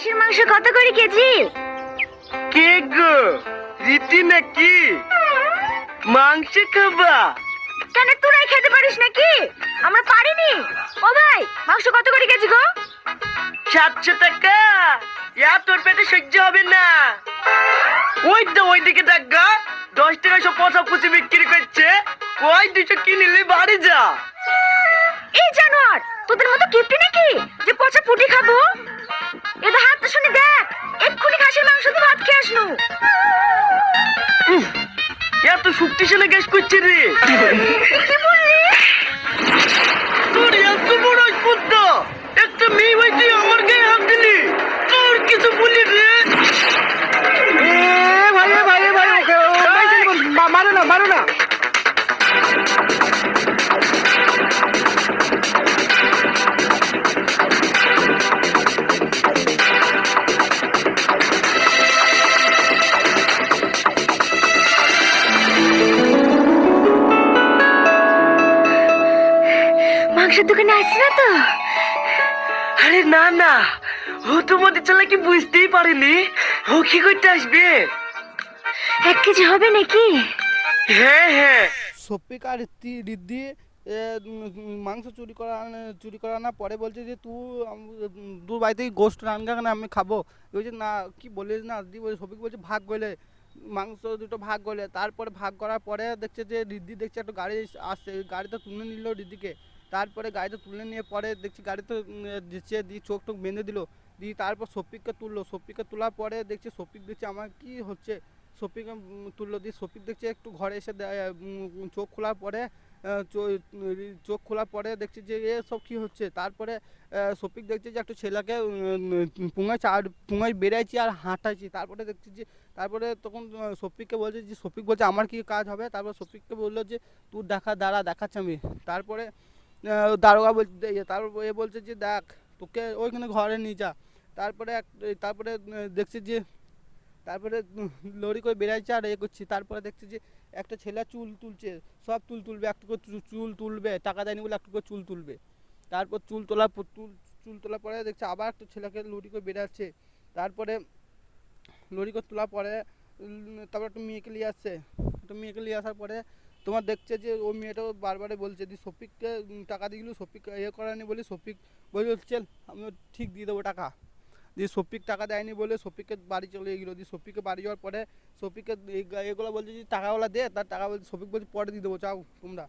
খাসির মাংস কত করে কেজি? কে গো, রীতি নাকি? মাংস খাবা? কেন তোরাই খেতে পারিস নাকি? আমরা পারিনি। ও ভাই, মাংস কত করে কেজি গো? 700 টাকা। তোর পেটে সহ্য হবে না। ওইদিকে দেখ গা, 10 টাকা সব পচা পুচি বিক্রি করছে। ওই 200 কিনলে বাড়ি যা। এই জানোয়ার, তোদের মতো কিপটে নাকি যে পচা পুটি খাবো? এদের হাতটা শুনে দেখ, এক্ষুনি খাসির মাংস দিয়ে ভাত খেয়ে আসনু। এত শক্তিশালী গ্যাস করছে রে। কি বললি? তোর এত বড় স্পর্ধ, একটা মেয়ে হয়ে তুই আমার গায়ে হাত দিলি। তোর কিছু বলি রে। মারো না, মারো না। মাংসের দোকানে আসছে না তো? আরে না না, ও তোমাদের চালাকি বুঝতেই পারেনি। ও কি করতে আসবে? 1 কেজি হবে নাকি? হ্যাঁ হ্যাঁ। সফিক আর রিদ্ধি মাংস চুরি করা না পরে বলছে যে তুই বাড়িতে গোস্ট রান্না কেন আমি খাবো। বলছে না, কি বলিস না দিদি। বলছে সফিক বলছে ভাগ গলে মাংস দুটো ভাগ গলে। তারপরে ভাগ করার পরে দেখছে যে রিদ্ধি দেখছে একটা গাড়ি আসছে, গাড়িতে তুলে নিল রিদ্ধিকে। তারপরে গাড়িতে তুলে নিয়ে পরে দেখছি গাড়িতে দিচ্ছে, দিয়ে চোখ টোক বেঁধে দিল। দিয়ে তারপর সফিককে তুললো। সফিককে তোলার পরে দেখছে সফিক দেখছে আমার কি হচ্ছে। সফিককে তুললো, দিয়ে সফিক দেখছে একটু ঘরে এসে চোখ খোলার পরে দেখছি যে সব কী হচ্ছে। তারপরে সফিক দেখছে যে একটা ছেলেকে পুঙায় বেড়াইছি আর হাঁটাইছি। তারপরে দেখছি যে তারপরে তখন সফিককে বলছে যে সফিক বলছে আমার কি কাজ হবে। তারপর সফিককে বললো যে তুই দাঁড়া দেখাচ্ছি আমি। তারপরে দারোগা বলছে, তারপর এ বলছে যে দেখ তোকে ওইখানে ঘরে নিয়ে যা। তারপরে দেখছি যে তারপরে লরি করে বেড়াইছে আর এ করছি। তারপরে দেখছি যে একটা ছেলে চুল তুলছে, সব তুলবে, একটু করে চুল তুলবে, টাকা দেয়নি বলে একটু করে চুল তুলবে। তারপর চুল তোলার পরে দেখছি আবার একটা ছেলেকে লরি করে বেড়াচ্ছে। তারপরে লরি করে তোলার পরে তারপর একটা মেয়েকে নিয়ে আসছে। একটা মেয়েকে নিয়ে আসার পরে তোমার দেখছে যে ওই মেয়েটাও বারবারে বলছে যে সফিককে টাকা দিয়ে গেলো, সফিক করেনি বলে সফিক বলছে চল আমি ঠিক দিয়ে দেবো টাকা। দিয়ে সফিক টাকা দেয়নি বলে সফিককে বাড়ি চলে গেলো। দিয়ে সফিককে বাড়ি যাওয়ার পরে সফিককে এগুলো বলছে যে টাকাওয়ালা দে, তার টাকা বলছে সফিক বলছে পরে দিয়ে দেবো চাও তোমরা।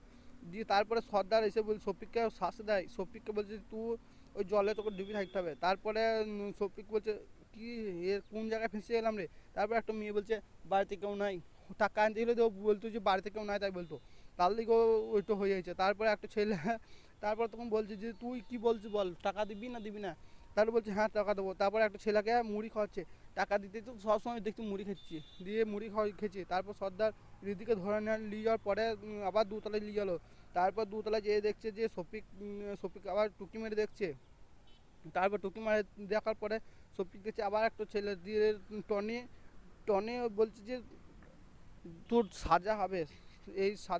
দিয়ে তারপরে সর্দার এসে বলছে সফিককে শাস্তি দেয়। সফিককে বলছে তুই ওই জলে তোকে ডুবি থাকতে হবে। তারপরে সফিক বলছে কি কোন জায়গায় ফেঁসে গেলাম রে। তারপরে একটা মেয়ে বলছে বাড়িতে কেউ নাই, টাকা আনতে গেলে তো বলতো যে বাড়িতে কেউ নাই, তাই বলতো তার দিকেও ওইটা হয়ে যাচ্ছে। তারপরে একটা ছেলে তারপর তখন বলছে যে তুই কি বলছিস বল, টাকা দিবি না। তারপরে বলছে হ্যাঁ টাকা দেবো। তারপরে একটা ছেলেকে মুড়ি খাওয়াচ্ছে, টাকা দিতে তো সবসময় দেখছি মুড়ি খাচ্ছি। দিয়ে মুড়ি খেয়েছি। তারপর সর্দার রিদিকে ধরে নিয়ে যাওয়ার পরে আবার দুতলায় নিয়ে গেলো। তারপর দুতলায় যেয়ে দেখছে যে সফিক আবার টুকি মেরে দেখছে। তারপর টুকি মারে দেখার পরে সফিক দেখছে আবার একটা ছেলে দিয়ে টনি বলছে যে তোর সাজা হবে, এই সাজা